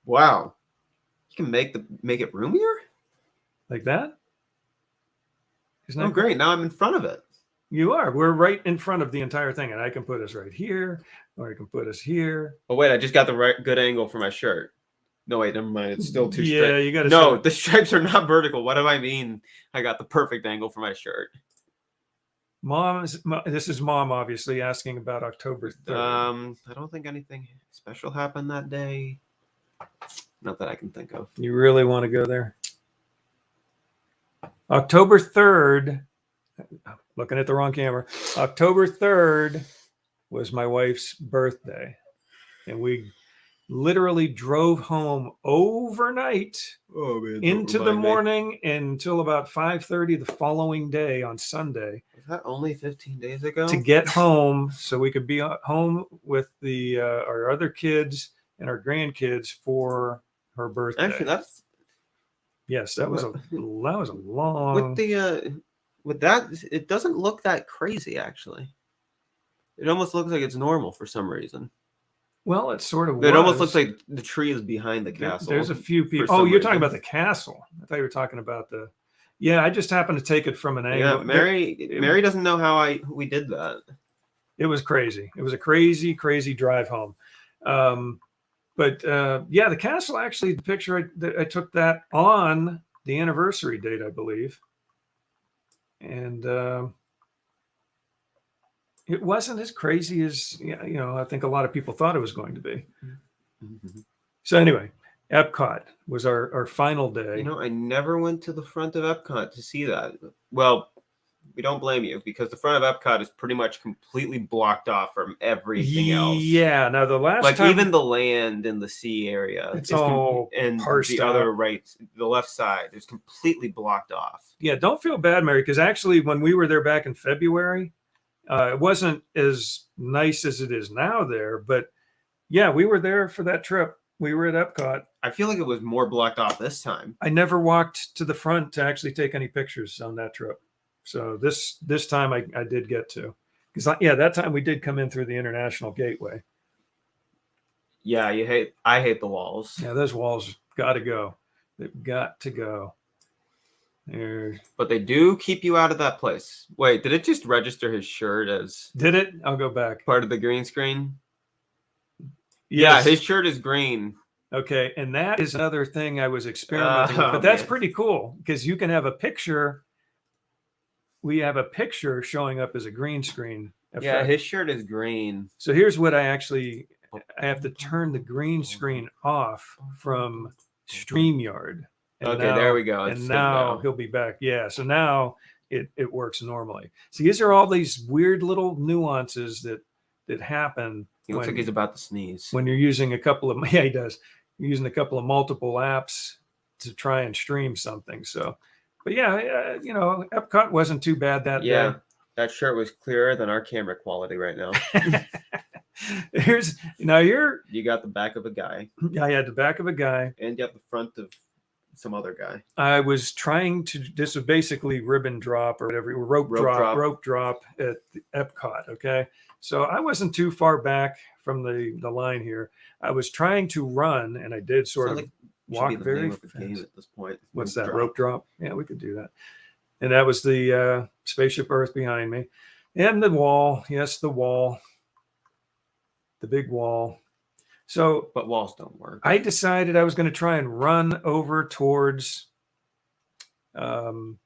Wow. You can make it roomier? Like that? Isn't Oh, that great. Now I'm in front of it. You are. We're right in front of the entire thing, and I can put us right here, or I can put us here. Oh, wait. I just got the good angle for my shirt. No, wait. Never mind. It's still too straight. Yeah, you got to. No, the stripes are not vertical. What do I mean? I got the perfect angle for my shirt. This is Mom, obviously, asking about October 3rd. I don't think anything special happened that day. Not that I can think of. You really want to go there? October 3rd, looking at the wrong camera. October 3rd was my wife's birthday. And we literally drove home overnight into the morning until about 5:30 the following day on Sunday. Was that only 15 days ago? To get home so we could be home with our other kids and our grandkids for her birthday. Actually, that was a long. With that, it doesn't look that crazy. Actually, it almost looks like it's normal for some reason. Well, it sort of. It almost looks like the tree is behind the castle. There's a few people. Oh, you're talking about the castle. I thought you were talking about the. Yeah, I just happened to take it from an angle. Yeah, Mary doesn't know how we did that. It was crazy. It was a crazy, crazy drive home. But the castle, actually, the picture I took that on the anniversary date, I believe. And it wasn't as crazy as, I think a lot of people thought it was going to be. Mm-hmm. So anyway, EPCOT was our final day. I never went to the front of EPCOT to see that. Well, we don't blame you because the front of EPCOT is pretty much completely blocked off from everything else. Yeah. Now the last time, even the land in the sea area, it's all and the other the left side is completely blocked off. Yeah, don't feel bad, Mary, because actually when we were there back in February, it wasn't as nice as it is now there. But yeah, we were there for that trip. We were at EPCOT. I feel like it was more blocked off this time. I never walked to the front to actually take any pictures on that trip. So this time I did get to, because that time we did come in through the International Gateway. Yeah, I hate the walls. Yeah, those walls got to go. They've got to go. But they do keep you out of that place. Wait, did it just register his shirt as? Did it? I'll go back. Part of the green screen. Yes. Yeah, his shirt is green. Okay, and that is another thing I was experimenting with, but that's pretty cool because you can have a picture. We have a picture showing up as a green screen effect. Yeah, his shirt is green. So here's what I have to turn the green screen off from StreamYard. Okay, there we go. And now he'll be back. Yeah, so now it works normally. So these are all these weird little nuances that happen. He looks like he's about to sneeze. When you're using a couple of, he does. You're using a couple of multiple apps to try and stream something. So, but yeah, EPCOT wasn't too bad that day. That shirt was clearer than our camera quality right now. You got the back of a guy. I had the back of a guy. And you have the front of some other guy. I was trying to, this was basically ribbon drop or whatever, rope drop at the EPCOT. Okay. So I wasn't too far back from the line here. I was trying to run, and I did sort of walk very fast. At this point. What's that? Rope drop? Yeah, we could do that. And that was the spaceship Earth behind me. And the wall. Yes, the wall. The big wall. So, but walls don't work. I decided I was going to try and run over towards the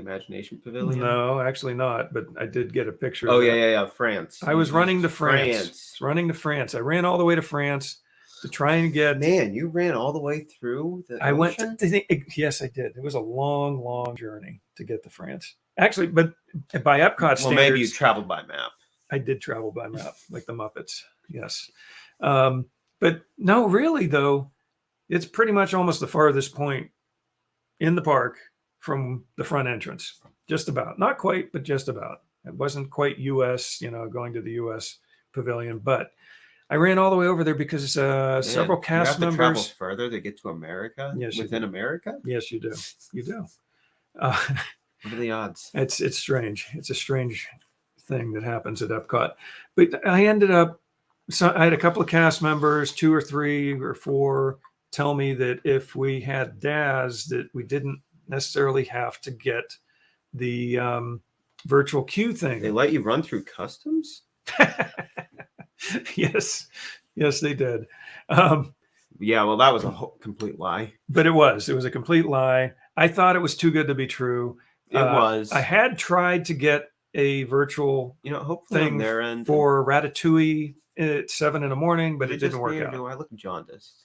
Imagination Pavilion? No, actually not. But I did get a picture. Oh, yeah. France. I was running to France. I ran all the way to France to try and get. Man, you ran all the way through the ocean? Yes, I did. It was a long, long journey to get to France. Actually, but by EPCOT standards. Well, maybe you traveled by map. I did travel by map, like the Muppets. Yes. But no, really, though, it's pretty much almost the farthest point in the park from the front entrance. Just about. Not quite, but just about. It wasn't quite U.S., going to the U.S. pavilion, but I ran all the way over there because several cast you have to travel members. further to get to America. Yes, within America. Yes, you do. You do. What are the odds? It's strange. It's a strange thing that happens at Epcot. But I ended up. So I had a couple of cast members, 2 or 3 or 4, tell me that if we had DAS, that we didn't necessarily have to get the virtual queue thing. They let you run through customs? Yes, they did. Yeah, well, that was a complete lie. But it was a complete lie. I thought it was too good to be true. It was. I had tried to get a virtual hopefully thing on their end for Ratatouille at 7 a.m, but it didn't work out. Do I look jaundiced?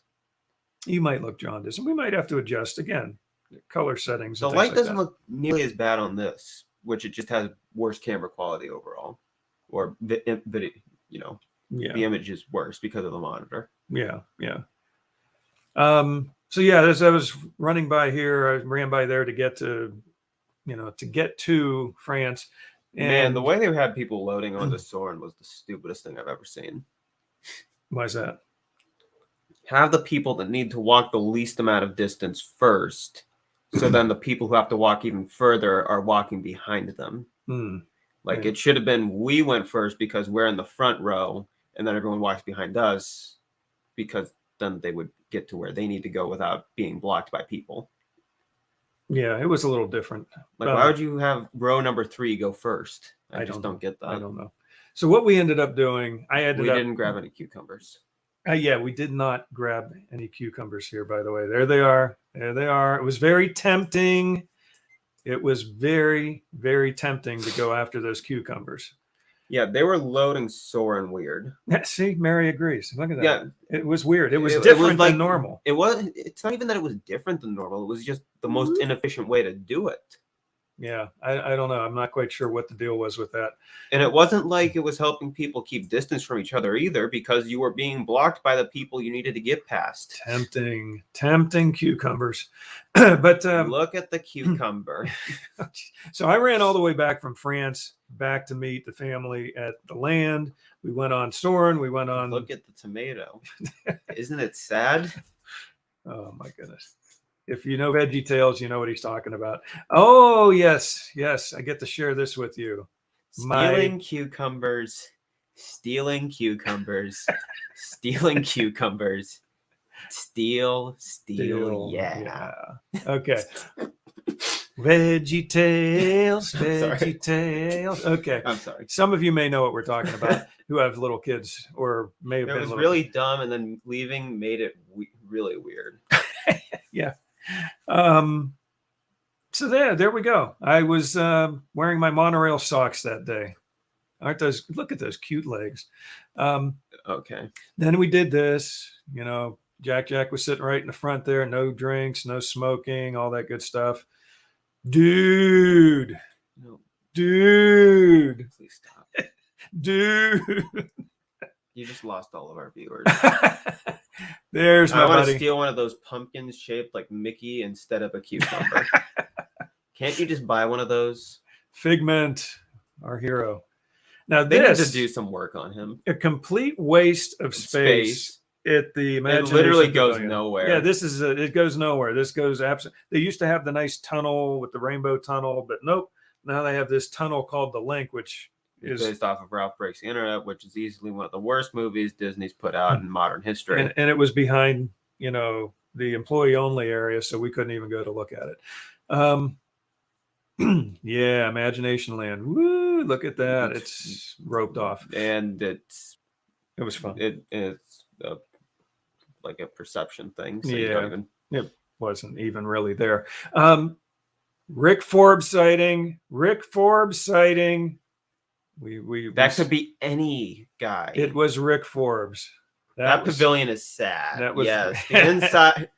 You might look jaundiced, and we might have to adjust again color settings. The light doesn't look nearly as bad on this, which it just has worse camera quality overall, or video. The image is worse because of the monitor. Yeah. So yeah, as I was running by here, I ran by there to get to France. And man, the way they had people loading onto Soarin' was the stupidest thing I've ever seen. Why is that? Have the people that need to walk the least amount of distance first, so then the people who have to walk even further are walking behind them. It should have been we went first because we're in the front row, and then everyone walks behind us because then they would get to where they need to go without being blocked by people. Yeah, it was a little different. Why would you have row number 3 go first? I just don't get that. I don't know. So what we ended up doing, we didn't grab any cucumbers. We did not grab any cucumbers here, by the way. There they are. It was very tempting. It was very, very tempting to go after those cucumbers. Yeah, they were loading Soarin' weird. See, Mary agrees. Look at that. Yeah, it was weird. It was different than normal. It's not even that it was different than normal. It was just the most inefficient way to do it. Yeah, I don't know. I'm not quite sure what the deal was with that. And it wasn't like it was helping people keep distance from each other either, because you were being blocked by the people you needed to get past. Tempting cucumbers. But look at the cucumber. So I ran all the way back from France back to meet the family at the land. We went on Soarin'. We went on. Look at the tomato. Isn't it sad? Oh my goodness. If you know Veggie Tales, you know what he's talking about. Oh, yes. I get to share this with you. Stealing cucumbers. Steal. Yeah. Okay. Veggie Tales. Okay. I'm sorry. Some of you may know what we're talking about who have little kids or may have been. It was really dumb, and then leaving made it really weird. Yeah. So there we go. I was wearing my monorail socks that day. Look at those cute legs. Okay. Then we did this, Jack was sitting right in the front there. No drinks, no smoking, all that good stuff. Dude. Please stop. Dude. You just lost all of our viewers. There's my buddy. I want to steal one of those pumpkins shaped like Mickey instead of a cucumber. Can't you just buy one of those? Figment, our hero. Now they need to do some work on him. A complete waste of space at the Imagination. It literally goes Pavilion. nowhere. Yeah, it goes nowhere. This goes absolutely. They used to have the nice tunnel with the rainbow tunnel, but nope. Now they have this tunnel called the Link, which is based off of Ralph Breaks the Internet, which is easily one of the worst movies Disney's put out in modern history. And it was behind, the employee only area, so we couldn't even go to look at it. Yeah, Imagination Land. Woo! Look at that. It's roped off, and it was fun. It's like a perception thing. So it wasn't even really there. Rick Forbes sighting. That could be any guy. It was Rick Forbes. That pavilion is sad. That was the inside.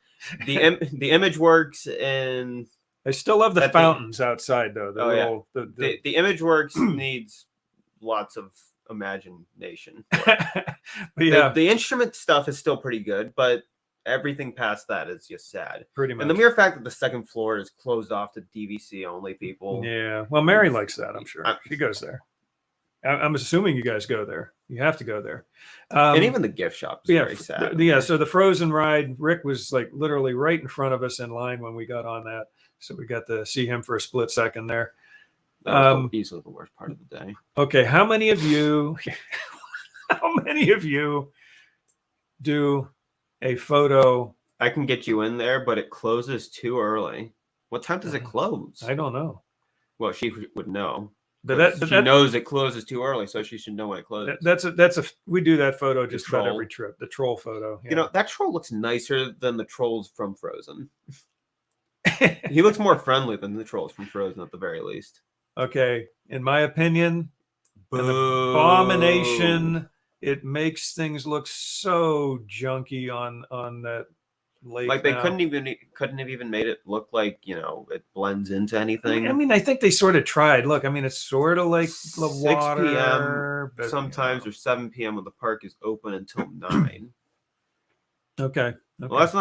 The image works, and I still love the fountains outside though. The image works needs lots of imagination. But yeah, the instrument stuff is still pretty good, but everything past that is just sad. Pretty much. And the mere fact that the second floor is closed off to DVC only people. Yeah. Well, Mary likes that, I'm sure. She goes there. I'm assuming you guys go there. You have to go there. And even the gift shop is very sad. Yeah. So the Frozen ride, Rick was like literally right in front of us in line when we got on that. So we got to see him for a split second there. That was easily the worst part of the day. Okay. How many of you do a photo? I can get you in there, but it closes too early. What time does it close? I don't know. Well, she would know. But she knows it closes too early, so she should know when it closes. We do that photo just about every trip. The troll photo. Yeah. You know, that troll looks nicer than the trolls from Frozen. He looks more friendly than the trolls from Frozen at the very least. Okay, in my opinion, an abomination. It makes things look so junky on that lake. Like they couldn't have even made it look like, you know, it blends into anything. I mean, I think they sort of tried. Look, I mean, it's sort of like the 6 water, p.m. sometimes, or 7 p.m. when the park is open until 9. Okay. Well, that's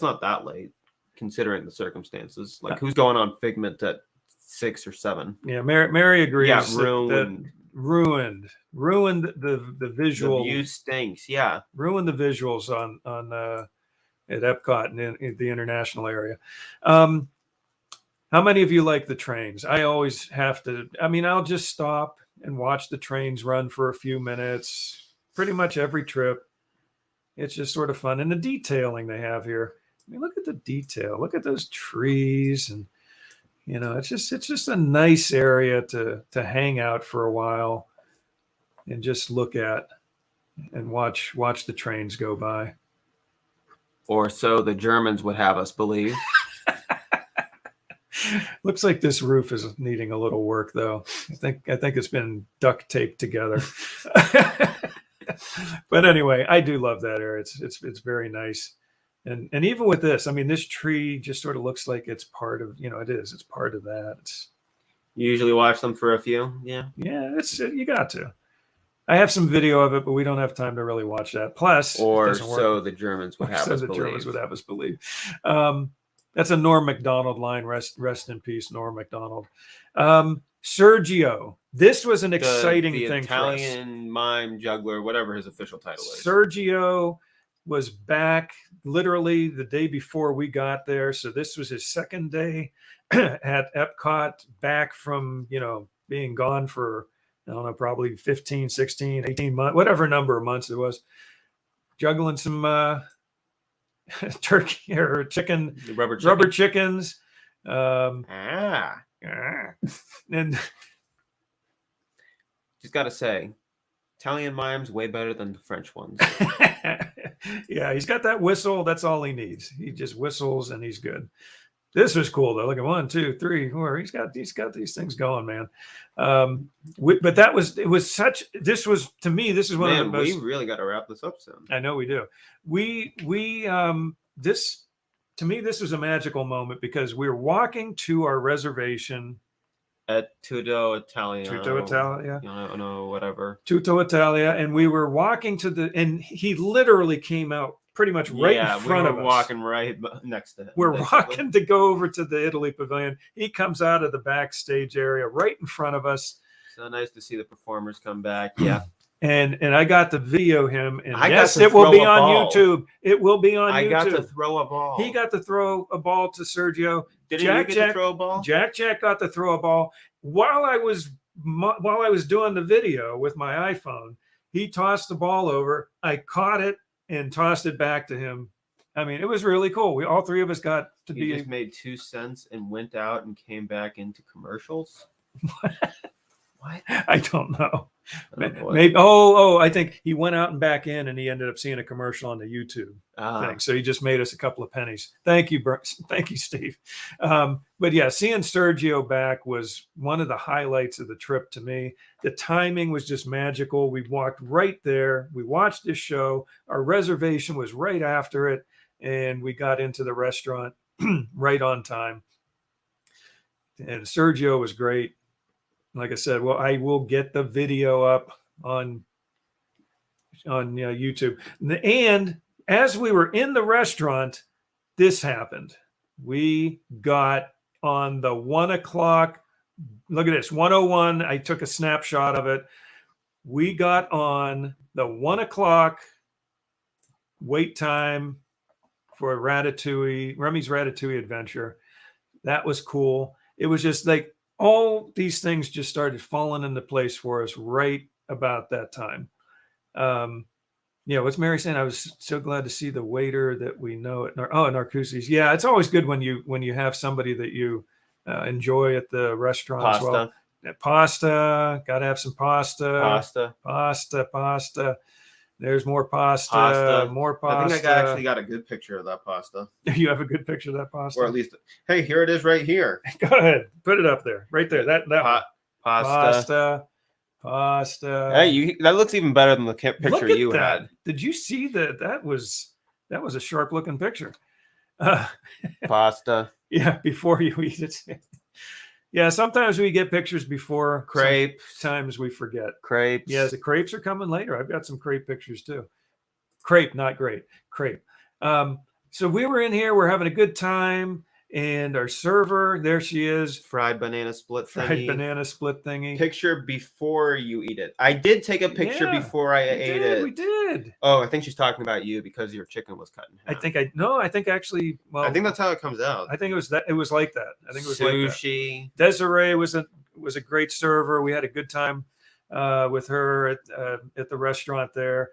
not that late considering the circumstances. Like, who's going on Figment at 6 or 7? Yeah, Mary agrees. Yeah, ruined the visual. The view stinks. Yeah, ruined the visuals on at EPCOT and in the international area. How many of you like the trains? I always have to. I mean, I'll just stop and watch the trains run for a few minutes. Pretty much every trip. It's just sort of fun, and the detailing they have here. I mean, look at the detail. Look at those trees, and you know, it's just a nice area to hang out for a while and just look at and watch the trains go by. Or so the Germans would have us believe. Looks like this roof is needing a little work, though. I think it's been duct taped together. But anyway, I do love that area. It's very nice. And even with this, I mean, this tree just sort of looks like it's part of, you know, it's part of that. You usually watch them for a few, yeah. Yeah, you got to. I have some video of it, but we don't have time to really watch that. Plus, or so the Germans would have us believe. Germans would have us believe. That's a Norm Macdonald line. Rest in peace, Norm Macdonald. Sergio, this was an exciting thing for us. The Italian mime juggler, whatever his official title is. Sergio was back literally the day before we got there. So this was his second day at EPCOT, back from, you know, being gone for, I don't know, probably 15, 16, 18 months, whatever number of months it was, juggling some turkey or chicken, rubber chickens. And just got to say, Italian mime's way better than the French ones. Yeah, he's got that whistle. That's all he needs. He just whistles and he's good. This was cool though. Look at 1, 2, 3, 4. He's got these things going, man. But this was to me, this is one of the most. We really got to wrap this up soon. I know we do. This to me, this was a magical moment because we were walking to our reservation at Tutto Italia. No, whatever. Tutto Italia, and we were walking and he literally came out pretty much right in front of us. Walking right next to him. We're walking to go over to the Italy Pavilion. He comes out of the backstage area right in front of us. So nice to see the performers come back. Yeah. And I got to video him, and yes, it will be on YouTube. It will be on YouTube. I got to throw a ball. He got to throw a ball to Sergio. Didn't you get to throw a ball? Jack got to throw a ball while I was doing the video with my iPhone. He tossed the ball over. I caught it and tossed it back to him. I mean, it was really cool. We all three of us got to be. He just made 2 cents and went out and came back into commercials. What? I don't know. Maybe. I think he went out and back in, and he ended up seeing a commercial on the YouTube thing. So he just made us a couple of pennies. Thank you, thank you, Steve. But yeah, seeing Sergio back was one of the highlights of the trip to me. The timing was just magical. We walked right there. We watched this show. Our reservation was right after it, and we got into the restaurant right on time. And Sergio was great. Like I said, well, I will get the video up on YouTube. And as we were in the restaurant, this happened. We got on the 1 o'clock. Look at this, 101. I took a snapshot of it. We got on the 1 o'clock wait time for Remy's Ratatouille adventure. That was cool. It was just like all these things just started falling into place for us right about that time. Yeah, what's Mary saying? I was so glad to see the waiter that we know at Narcoossee's. Yeah, it's always good when you have somebody that you enjoy at the restaurant as well. Pasta, gotta have some pasta. Pasta. There's more pasta. More pasta. I think I actually got a good picture of that pasta. You have a good picture of that pasta, or at least, hey, here it is, right here. Go ahead, put it up there, right there. That Pasta. Pasta. Hey, that looks even better than the picture you had. Did you see that? That was a sharp looking picture. Pasta. Yeah, before you eat it. Yeah, sometimes we get pictures before. Crepes. Sometimes we forget. Crepes. Yeah, the crepes are coming later. I've got some crepe pictures too. Crepe, not great. Crepe. So we were in here. We're having a good time. And our server, there she is. Fried banana split thingy. Fried banana split thingy. Picture before you eat it. I did take a picture before I ate it. We did. Oh, I think she's talking about you because your chicken was cut in half. I think actually, well, I think that's how it comes out. I think it was that. It was like that. I think it was sushi. Like that. Desiree was a great server. We had a good time with her at the restaurant there.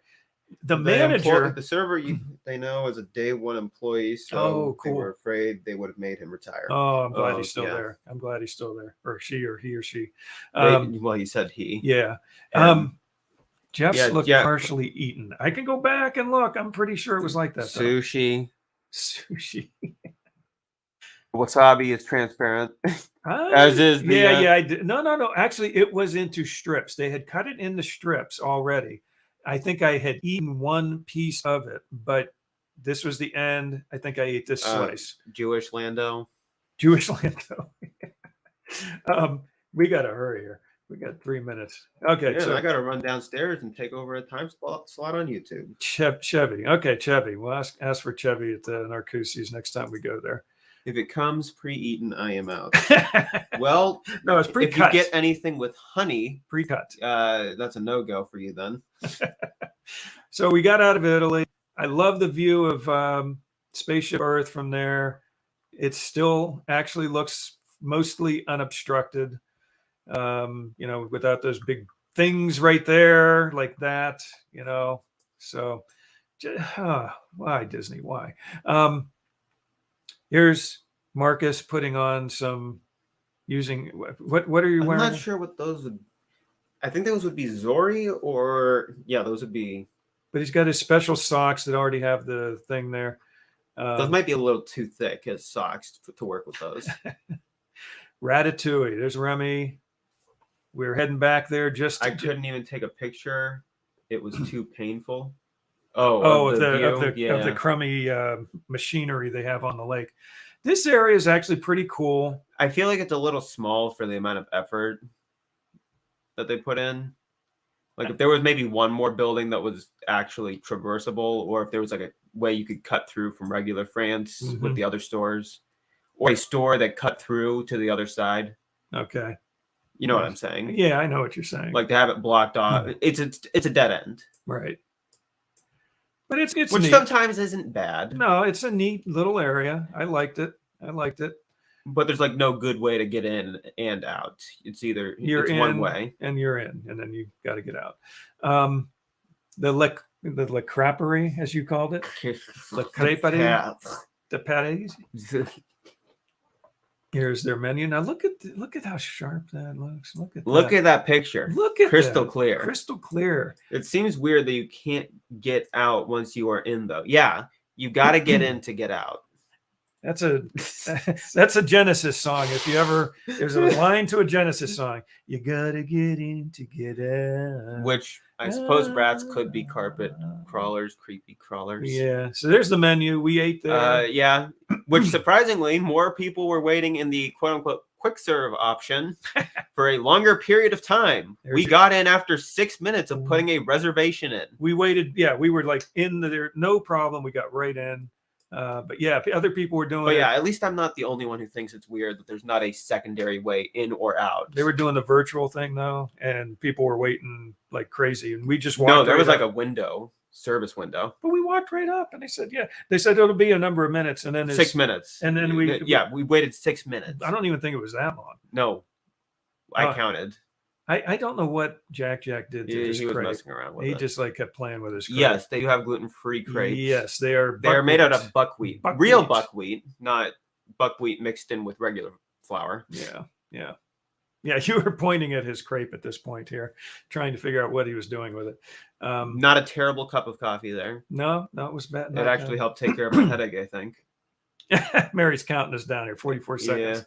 The manager, the server, they know is a day one employee, so cool. They were afraid they would have made him retire. Oh, I'm glad he's still there. I'm glad he's still there, or he or she. Well, you said he. Yeah. Jeff's looked partially eaten. I can go back and look. I'm pretty sure it was like that. Sushi. Though. Wasabi is transparent, as is the. Yeah. I did. No. Actually, it was into strips. They had cut it into strips already. I think I had eaten one piece of it, but this was the end. I think I ate this slice. Jewish Lando. We got to hurry here. We got 3 minutes. Okay. Yeah, so I got to run downstairs and take over a time slot on YouTube. Chevy. Okay, Chevy. We'll ask for Chevy at the Narcoossee's next time we go there. If it comes pre-eaten, I am out. Well, no, it's pre-cut. If you get anything with honey, pre-cut, that's a no-go for you then. So we got out of Italy. I love the view of Spaceship Earth from there. It still actually looks mostly unobstructed, without those big things right there like that, So, why Disney? Why? Here's Marcus putting on using what are you wearing? I'm not sure what those would. I think those would be Zori or those would be. But he's got his special socks that already have the thing there. Those might be a little too thick as socks to work with those. Ratatouille. There's Remy. We're heading back there. I couldn't even take a picture. It was too painful. Of the crummy machinery they have on the lake. This area is actually pretty cool. I feel like it's a little small for the amount of effort that they put in. Like if there was maybe one more building that was actually traversable, or if there was like a way you could cut through from regular France with the other stores, or a store that cut through to the other side. Okay. You know what I'm saying? Yeah, I know what you're saying. Like to have it blocked off. It's a dead end. Right. But it's which neat. Sometimes isn't bad. No, it's a neat little area. I liked it. But there's like no good way to get in and out. It's either one way, and you're in, and then you got to get out. The Le Craperie, as you called it, Le Craperie, the Paris. Here's their menu. Now look at how sharp that looks. Look at that picture. Look at crystal that. Clear. Crystal clear. It seems weird that you can't get out once you are in, though. Yeah, you got to get in to get out. That's a Genesis song. If you ever, there's a line to a Genesis song. You gotta get in to get out. Which I suppose rats could be carpet crawlers, creepy crawlers. Yeah. So there's the menu. We ate there. Yeah. Which surprisingly, more people were waiting in the quote quick serve option for a longer period of time. We There's got in after 6 minutes of putting a reservation in. We waited. Yeah, we were like in there, no problem. We got right in. But yeah, other people were doing But it. yeah, at least I'm not the only one who thinks it's weird that there's not a secondary way in or out. They were doing the virtual thing though, and people were waiting like crazy. And we just walked. No, there right was like up. a window, service window. But we walked right up, and they said, yeah. They said it'll be a number of minutes, and then 6 minutes. And then we waited 6 minutes. I don't even think it was that long. No, I counted. I don't know what Jack did to his He was crepe. messing around with He it. just like kept playing with his crepe. Yes, they do have gluten-free crepes. Yes, they are. They are made out of buckwheat. Real Buckwheat. buckwheat, not buckwheat mixed in with regular flour. Yeah. You were pointing at his crepe at this point here, trying to figure out what he was doing with it. Not a terrible cup of coffee there. No, it was bad. It actually helped take care of my headache, I think. Mary's counting us down here, 44 seconds.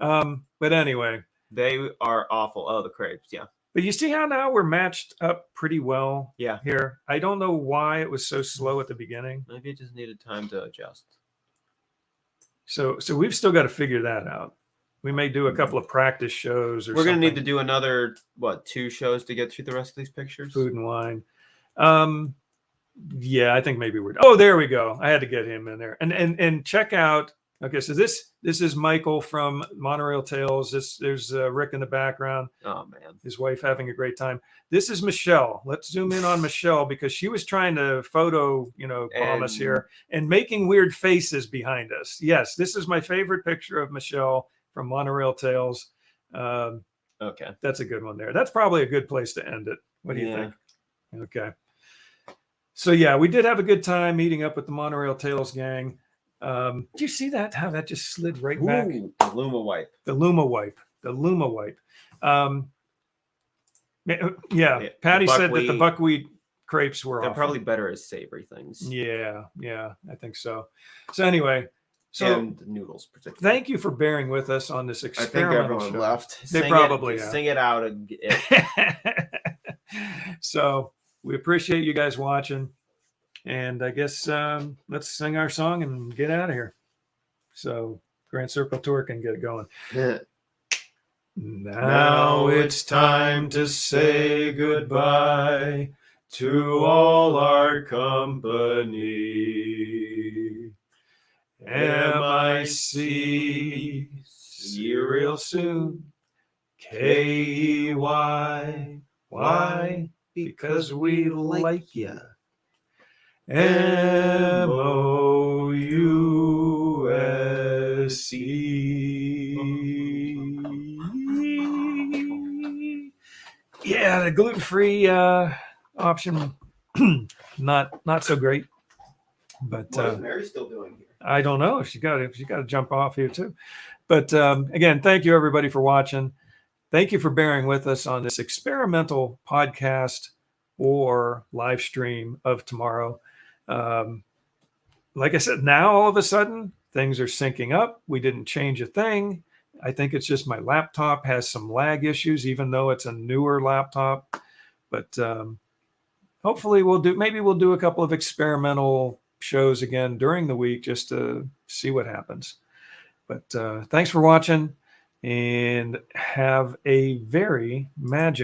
But anyway. They are awful. Oh, the crepes, yeah. But you see how now we're matched up pretty well here. I don't know why it was so slow at the beginning. Maybe it just needed time to adjust. So we've still got to figure that out. We may do a couple of practice shows or We're going to need something. to do another, 2 shows to get through the rest of these pictures? Food and wine. Yeah, I think maybe we're... Oh, there we go. I had to get him in there. And check out... Okay, so this is Michael from Monorail Tales. There's Rick in the background. Oh, man. His wife having a great time. This is Michelle. Let's zoom in on Michelle because she was trying to photo, bomb us here and making weird faces behind us. Yes, this is my favorite picture of Michelle from Monorail Tales. Okay. That's a good one there. That's probably a good place to end it. What do you think? Okay. So, yeah, we did have a good time meeting up with the Monorail Tales gang. Did you see that? How that just slid right back? The Luma wipe. The Luma wipe. Yeah. Patty said that the buckwheat crepes were They're awful. probably better as savory things. Yeah, I think so. So anyway, and the noodles particularly. Thank you for bearing with us on this experimental I think everyone show. left. They probably have. Sing it out. So we appreciate you guys watching. And I guess let's sing our song and get out of here. So Grand Circle Tour can get going. Now it's time to say goodbye to all our company. MIC, see you real soon. KEY, why? Because we like ya. MOUSE. Yeah, the gluten-free option, not so great. But what is Mary still doing here? I don't know. She got to jump off here too. But again, thank you everybody for watching. Thank you for bearing with us on this experimental podcast or live stream of tomorrow. Like I said, now all of a sudden things are syncing up. We didn't change a thing. I think it's just my laptop has some lag issues, even though it's a newer laptop. But hopefully we'll do a couple of experimental shows again during the week just to see what happens. But thanks for watching and have a very magical